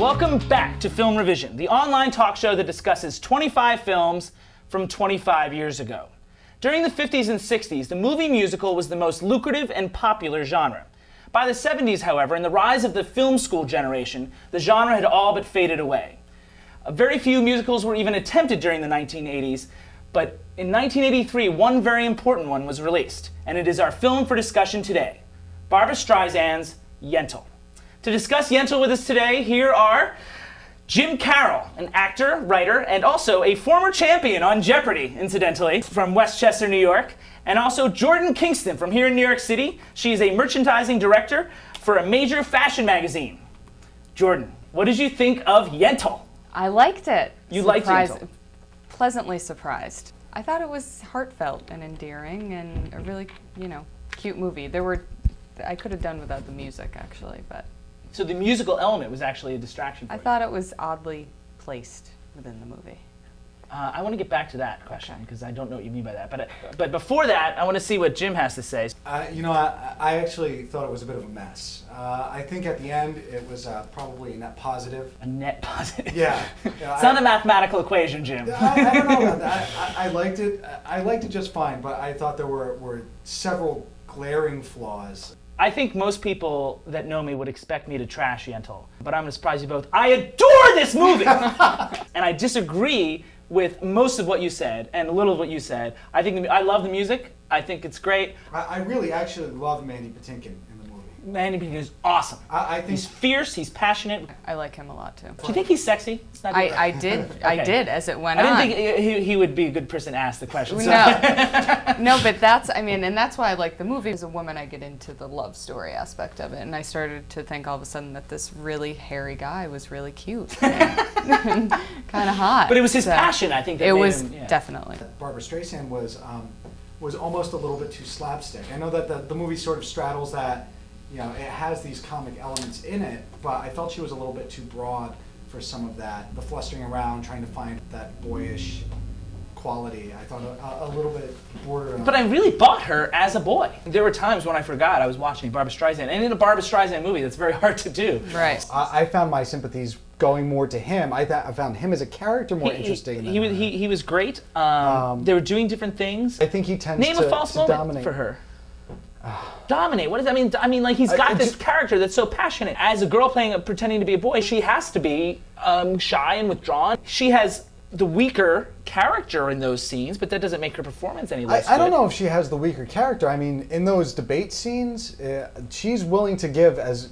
Welcome back to Film ReVision, the online talk show that discusses 25 films from 25 years ago. During the 50s and 60s, the movie musical was the most lucrative and popular genre. By the 70s, however, and the rise of the film school generation, the genre had all but faded away. Very few musicals were even attempted during the 1980s, but in 1983, one very important one was released, and it is our film for discussion today, Barbra Streisand's Yentl. To discuss Yentl with us today, here are Jim Cairl, an actor, writer, and also a former champion on Jeopardy, incidentally, from Westchester, New York, and also Jordan Kingston from here in New York City. She is a merchandising director for a major fashion magazine. Jordan, what did you think of Yentl? I liked it. You liked Yentl? Pleasantly surprised. I thought it was heartfelt and endearing and a really, cute movie. I could have done without the music, actually, but... So the musical element was actually a distraction for you? I thought it was oddly placed within the movie. I want to get back to that question because I don't know what you mean by that. But before that, I want to see what Jim has to say. I actually thought it was a bit of a mess. I think at the end it was probably a net positive. A net positive? Yeah. It's not a mathematical equation, Jim. I don't know about that. I liked it. I liked it just fine, but I thought there were several glaring flaws. I think most people that know me would expect me to trash Yentl, but I'm going to surprise you both. I adore this movie! And I disagree with most of what you said, and a little of what you said. I love the music. I think it's great. I really actually love Mandy Patinkin in the movie. Mandy Patinkin is awesome. I think he's fierce, he's passionate. I like him a lot, too. Do you think he's sexy? I did. Okay. I did, as it went on. I didn't think he would be a good person to ask the question. So. No, but and that's why I like the movie. As a woman, I get into the love story aspect of it, and I started to think all of a sudden that this really hairy guy was really cute and kind of hot. But it was his passion, I think, that made him, definitely. Barbra Streisand was almost a little bit too slapstick. I know that the movie sort of straddles that, it has these comic elements in it, but I felt she was a little bit too broad for some of that. The flustering around, trying to find that boyish quality, I thought a little bit borderline. But I really bought her as a boy. There were times when I forgot I was watching Barbra Streisand, and in a Barbra Streisand movie, that's very hard to do. Right. I found my sympathies going more to him. I found him as a character more interesting. He was great. They were doing different things. I think he tends Name a false moment dominate for her. Dominate. What does that mean? I mean, like, he's got this character that's so passionate. As a girl pretending to be a boy, she has to be shy and withdrawn. She has the weaker character in those scenes, but that doesn't make her performance any less I don't know if she has the weaker character. I mean, in those debate scenes, she's willing to give as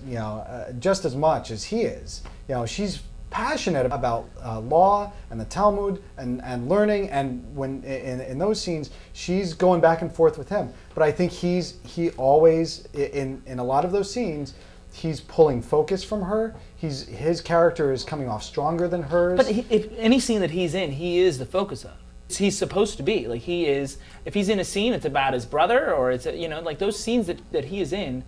just as much as he is. She's passionate about law and the Talmud and learning, and when in those scenes she's going back and forth with him. But I think he always in a lot of those scenes he's pulling focus from her. His character is coming off stronger than hers. But if any scene that he's in, he is the focus of. He's supposed to be like he is. If he's in a scene, it's about his brother, or it's like those scenes that he is in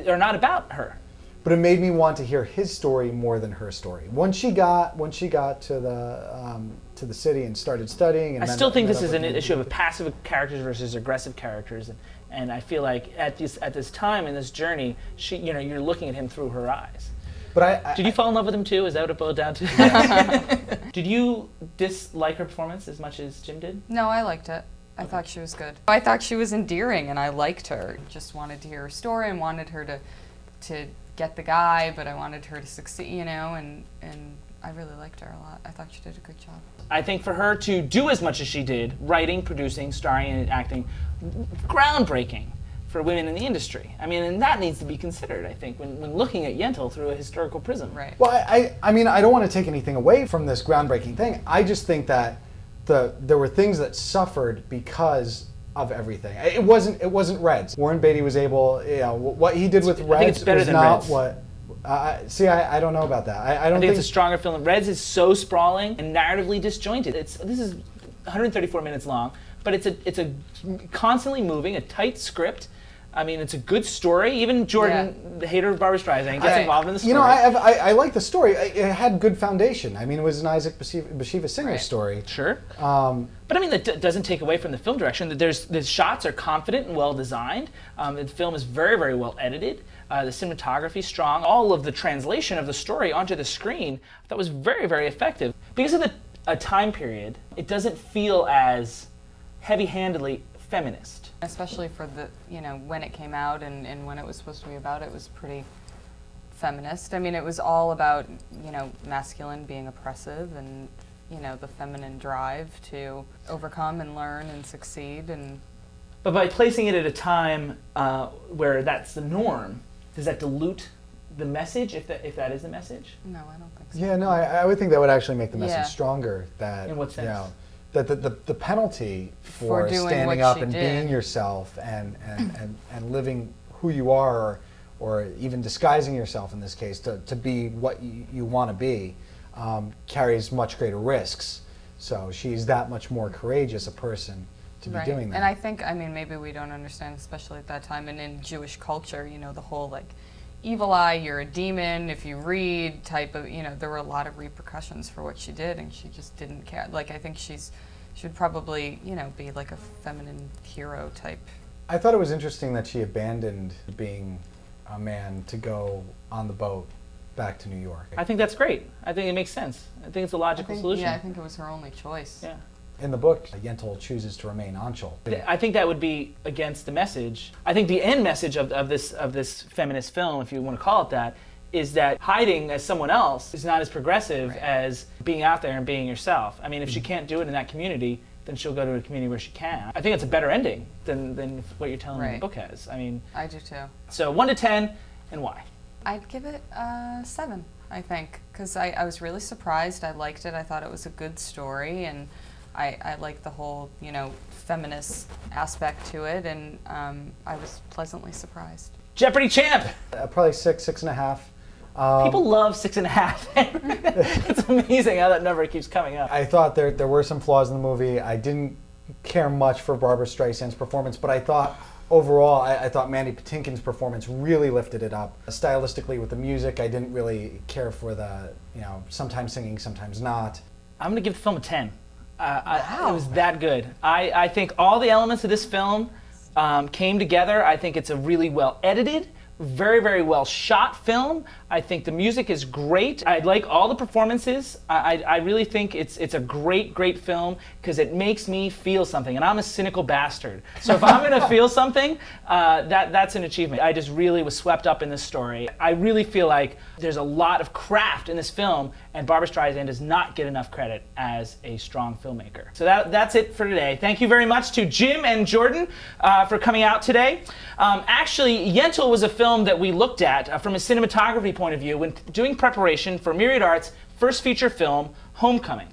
are not about her. But it made me want to hear his story more than her story. Once she got to the city and started studying, and I still think this is an issue of passive characters versus aggressive characters, and I feel like at this time in this journey, you're looking at him through her eyes. But did you fall in love with him too? Is that what it boiled down to? Did you dislike her performance as much as Jim did? No, I liked it. I thought she was good. I thought she was endearing, and I liked her. Just wanted to hear her story and wanted her to get the guy, but I wanted her to succeed, and I really liked her a lot. I thought she did a good job. I think for her to do as much as she did, writing, producing, starring, and acting, groundbreaking for women in the industry. I mean, and that needs to be considered, I think, when looking at Yentl through a historical prism. Right. Well, I mean, I don't want to take anything away from this groundbreaking thing. I just think that there were things that suffered because of everything. It wasn't Reds. Warren Beatty was able, what he did with Reds was not what. See, I don't know about that. I don't think it's a stronger film. Reds is so sprawling and narratively disjointed. This is 134 minutes long, but it's a constantly moving, a tight script. I mean, it's a good story. Even Jordan, the hater of Barbra Streisand, gets involved in the story. You know, I like the story. It had good foundation. I mean, it was an Isaac Bashevis Singer story. Sure. But I mean, that doesn't take away from the film direction. The shots are confident and well designed. The film is very, very well edited. The cinematography is strong. All of the translation of the story onto the screen, I thought was very, very effective. Because of the time period, it doesn't feel as heavy-handedly feminist. Especially for the, you know, when it came out and when it was supposed to be about, it was pretty feminist. I mean, it was all about, you know, masculine being oppressive and, you know, the feminine drive to overcome and learn and succeed. But by placing it at a time where that's the norm, does that dilute the message, if that is the message? No, I don't think so. Yeah, no, I would think that would actually make the message stronger. That, in what sense? You know, that the penalty for doing standing what up she and did. being yourself and living who you are, or even disguising yourself in this case to be what you want to be, carries much greater risks. So she's that much more courageous a person to be doing that. And I think, I mean, maybe we don't understand, especially at that time, and in Jewish culture, you know, the whole, like, evil eye, you're a demon, if you read type of, you know, there were a lot of repercussions for what she did, and she just didn't care. Like, I think she should probably, you know, be like a feminine hero type. I thought it was interesting that she abandoned being a man to go on the boat back to New York. I think that's great. I think it makes sense. I think it's a logical solution. Yeah, I think it was her only choice. Yeah. In the book, Yentl chooses to remain Anchal. I think that would be against the message. I think the end message of this feminist film, if you want to call it that, is that hiding as someone else is not as progressive as being out there and being yourself. I mean, if she can't do it in that community, then she'll go to a community where she can. I think it's a better ending than what you're telling me the book has. I mean, I do too. So 1 to 10, and why? I'd give it 7, I think, because I was really surprised. I liked it. I thought it was a good story, and I liked the whole, you know, feminist aspect to it, and I was pleasantly surprised. Jeopardy champ! Probably 6.5. People love 6.5. It's amazing how that number keeps coming up. I thought there were some flaws in the movie. I didn't care much for Barbra Streisand's performance, but I thought overall, I thought Mandy Patinkin's performance really lifted it up. Stylistically with the music, I didn't really care for the, you know, sometimes singing, sometimes not. I'm going to give the film a 10. It was that good. I think all the elements of this film came together. I think it's a really well edited, very, very well shot film. I think the music is great. I like all the performances. I really think it's a great, great film because it makes me feel something, and I'm a cynical bastard. So if I'm going to feel something, that's an achievement. I just really was swept up in this story. I really feel like there's a lot of craft in this film, and Barbra Streisand does not get enough credit as a strong filmmaker. So that's it for today. Thank you very much to Jim and Jordan for coming out today. Actually, Yentl was a film that we looked at from a cinematography point of view when doing preparation for Myriad Arts' first feature film, Homecoming.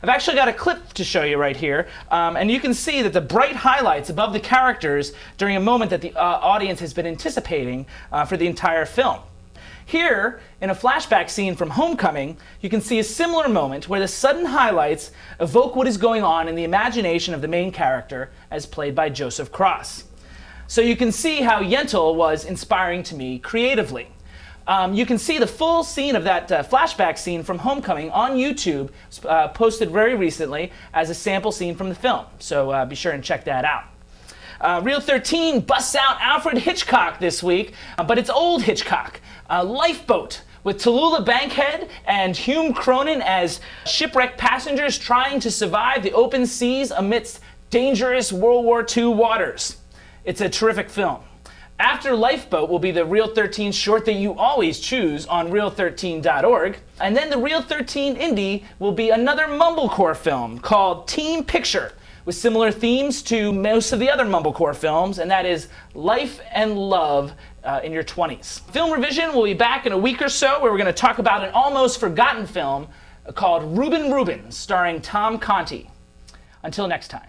I've actually got a clip to show you right here, and you can see that the bright highlights above the characters during a moment that the audience has been anticipating for the entire film. Here, in a flashback scene from Homecoming, you can see a similar moment where the sudden highlights evoke what is going on in the imagination of the main character, as played by Joseph Cross. So you can see how Yentl was inspiring to me creatively. You can see the full scene of that flashback scene from Homecoming on YouTube, posted very recently as a sample scene from the film. So be sure and check that out. Reel 13 busts out Alfred Hitchcock this week, but it's old Hitchcock. Lifeboat, with Tallulah Bankhead and Hume Cronyn as shipwrecked passengers trying to survive the open seas amidst dangerous World War II waters. It's a terrific film. After Lifeboat will be the Reel 13 short that you always choose on reel13.org. And then the Reel 13 indie will be another mumblecore film called Team Picture, with similar themes to most of the other mumblecore films, and that is life and love in your 20s. Film Revision will be back in a week or so, where we're going to talk about an almost forgotten film called Reuben Reuben, starring Tom Conti. Until next time.